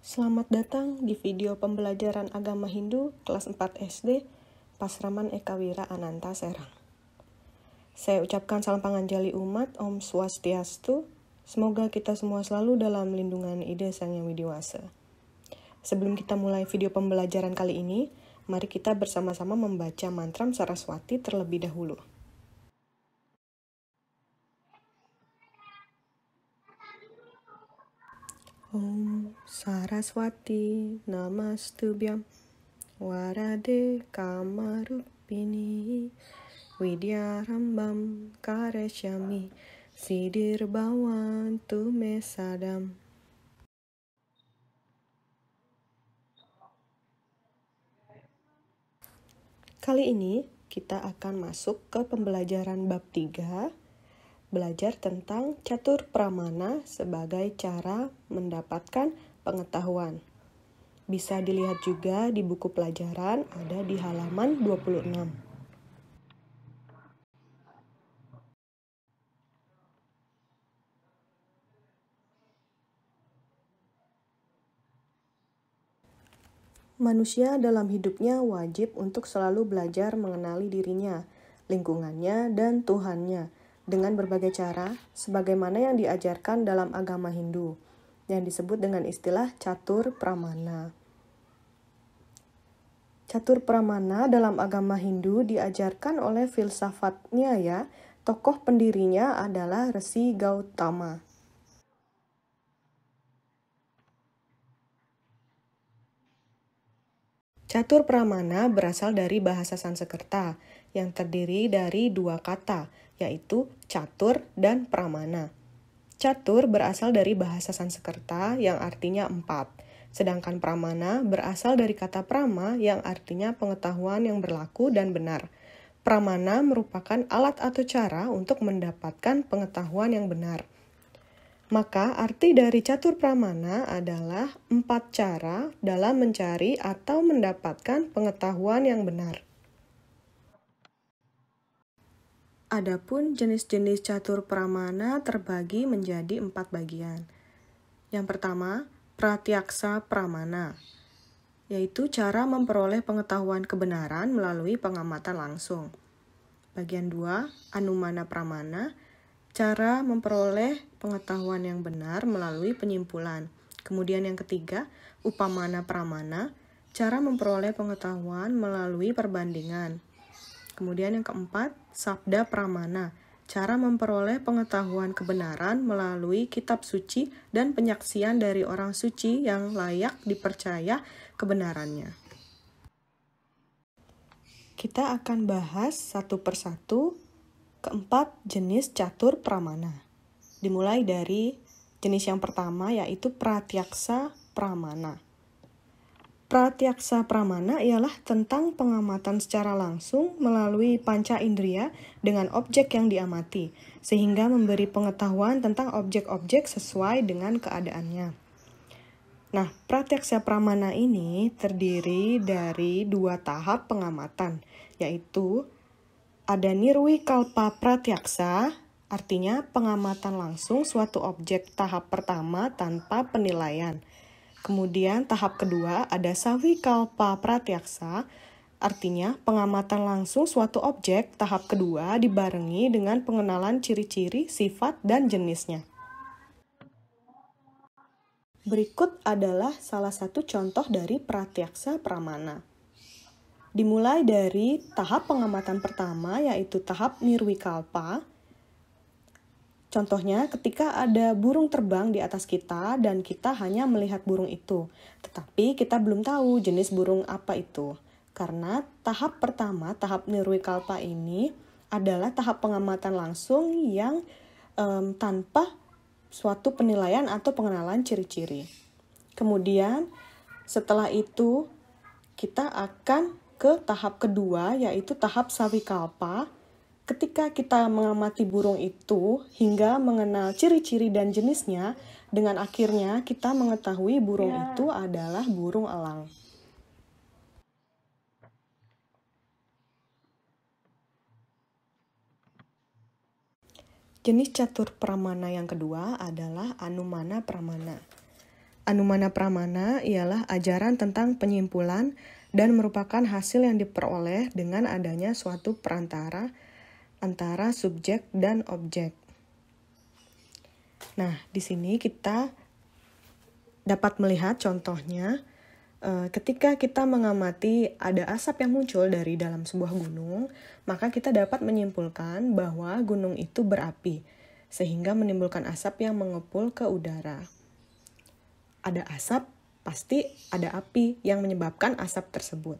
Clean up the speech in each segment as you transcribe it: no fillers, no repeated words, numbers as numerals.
Selamat datang di video pembelajaran agama Hindu kelas 4 SD Pasraman Eka Wira Ananta Serang. Saya ucapkan salam panganjali umat, Om Swastiastu. Semoga kita semua selalu dalam lindungan Ida Sang Yang Widiwasa. Sebelum kita mulai video pembelajaran kali ini, mari kita bersama-sama membaca mantra Saraswati terlebih dahulu. Om Saraswati Namastubhyam Warade Kamarupini Widyarambam Kareshyami Sidir Bhavantu Me Sadam. Kali ini kita akan masuk ke pembelajaran bab 3, belajar tentang catur pramana sebagai cara mendapatkan pengetahuan. Bisa dilihat juga di buku pelajaran, ada di halaman 26. Manusia dalam hidupnya wajib untuk selalu belajar mengenali dirinya, lingkungannya, dan Tuhannya dengan berbagai cara, sebagaimana yang diajarkan dalam agama Hindu, yang disebut dengan istilah catur pramana. Catur pramana dalam agama Hindu diajarkan oleh filsafatnya ya, tokoh pendirinya adalah Resi Gautama. Catur pramana berasal dari bahasa Sanskerta yang terdiri dari dua kata, yaitu catur dan pramana. Catur berasal dari bahasa Sanskerta yang artinya 4, sedangkan pramana berasal dari kata prama yang artinya pengetahuan yang berlaku dan benar. Pramana merupakan alat atau cara untuk mendapatkan pengetahuan yang benar. Maka arti dari catur pramana adalah 4 cara dalam mencari atau mendapatkan pengetahuan yang benar. Adapun jenis-jenis catur pramana terbagi menjadi 4 bagian. Yang pertama, pratyaksa pramana, yaitu cara memperoleh pengetahuan kebenaran melalui pengamatan langsung. Bagian 2, anumana pramana, cara memperoleh pengetahuan yang benar melalui penyimpulan. Kemudian yang ketiga, upamana pramana, cara memperoleh pengetahuan melalui perbandingan. Kemudian yang keempat, sabda pramana, cara memperoleh pengetahuan kebenaran melalui kitab suci dan penyaksian dari orang suci yang layak dipercaya kebenarannya. Kita akan bahas satu persatu keempat jenis catur pramana. Dimulai dari jenis yang pertama, yaitu pratyaksa pramana. Pratyaksa pramana ialah tentang pengamatan secara langsung melalui panca indera dengan objek yang diamati, sehingga memberi pengetahuan tentang objek-objek sesuai dengan keadaannya. Nah, pratyaksa pramana ini terdiri dari 2 tahap pengamatan, yaitu ada nirwikalpa pratyaksa, artinya pengamatan langsung suatu objek tahap pertama tanpa penilaian. Kemudian tahap kedua ada savikalpa pratyaksa, artinya pengamatan langsung suatu objek tahap kedua dibarengi dengan pengenalan ciri-ciri, sifat, dan jenisnya. Berikut adalah salah satu contoh dari pratyaksa pramana. Dimulai dari tahap pengamatan pertama, yaitu tahap nirwikalpa. Contohnya, ketika ada burung terbang di atas kita dan kita hanya melihat burung itu, tetapi kita belum tahu jenis burung apa itu. Karena tahap pertama, tahap nirwikalpa ini adalah tahap pengamatan langsung yang tanpa suatu penilaian atau pengenalan ciri-ciri. Kemudian, setelah itu kita akan ke tahap kedua, yaitu tahap savikalpa. Ketika kita mengamati burung itu hingga mengenal ciri-ciri dan jenisnya, dengan akhirnya kita mengetahui burung itu adalah burung elang. Jenis catur pramana yang kedua adalah anumana pramana. Anumana pramana ialah ajaran tentang penyimpulan dan merupakan hasil yang diperoleh dengan adanya suatu perantara antara subjek dan objek. Nah, di sini kita dapat melihat contohnya ketika kita mengamati ada asap yang muncul dari dalam sebuah gunung, maka kita dapat menyimpulkan bahwa gunung itu berapi, sehingga menimbulkan asap yang mengepul ke udara. Ada asap, pasti ada api yang menyebabkan asap tersebut.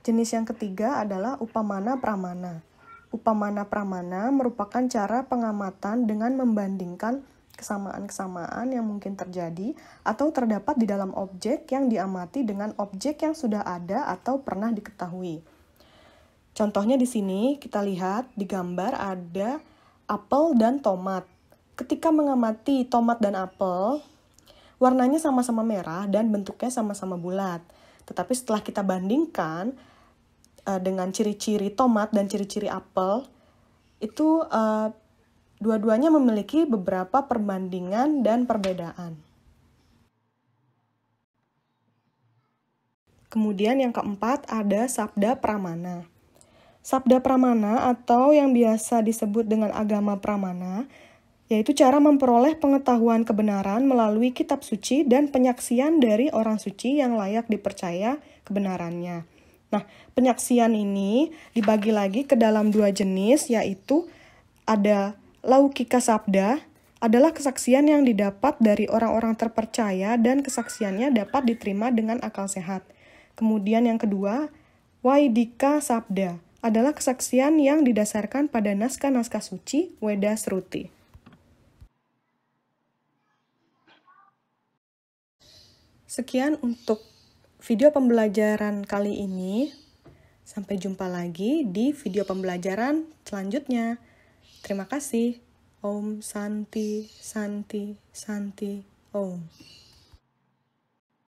Jenis yang ketiga adalah upamana pramana. Upamana pramana merupakan cara pengamatan dengan membandingkan kesamaan-kesamaan yang mungkin terjadi atau terdapat di dalam objek yang diamati dengan objek yang sudah ada atau pernah diketahui. Contohnya di sini kita lihat di gambar ada apel dan tomat. Ketika mengamati tomat dan apel, warnanya sama-sama merah dan bentuknya sama-sama bulat. Tetapi setelah kita bandingkan dengan ciri-ciri tomat dan ciri-ciri apel, itu dua-duanya memiliki beberapa perbandingan dan perbedaan. Kemudian yang keempat ada sabda pramana. Sabda pramana atau yang biasa disebut dengan agama pramana, yaitu cara memperoleh pengetahuan kebenaran melalui kitab suci dan penyaksian dari orang suci yang layak dipercaya kebenarannya. Nah, penyaksian ini dibagi lagi ke dalam dua jenis, yaitu ada laukika sabda, adalah kesaksian yang didapat dari orang-orang terpercaya dan kesaksiannya dapat diterima dengan akal sehat. Kemudian yang kedua, waidika sabda, adalah kesaksian yang didasarkan pada naskah-naskah suci, Weda Sruti. Sekian untuk video pembelajaran kali ini. Sampai jumpa lagi di video pembelajaran selanjutnya. Terima kasih. Om Santi Santi Santi Om.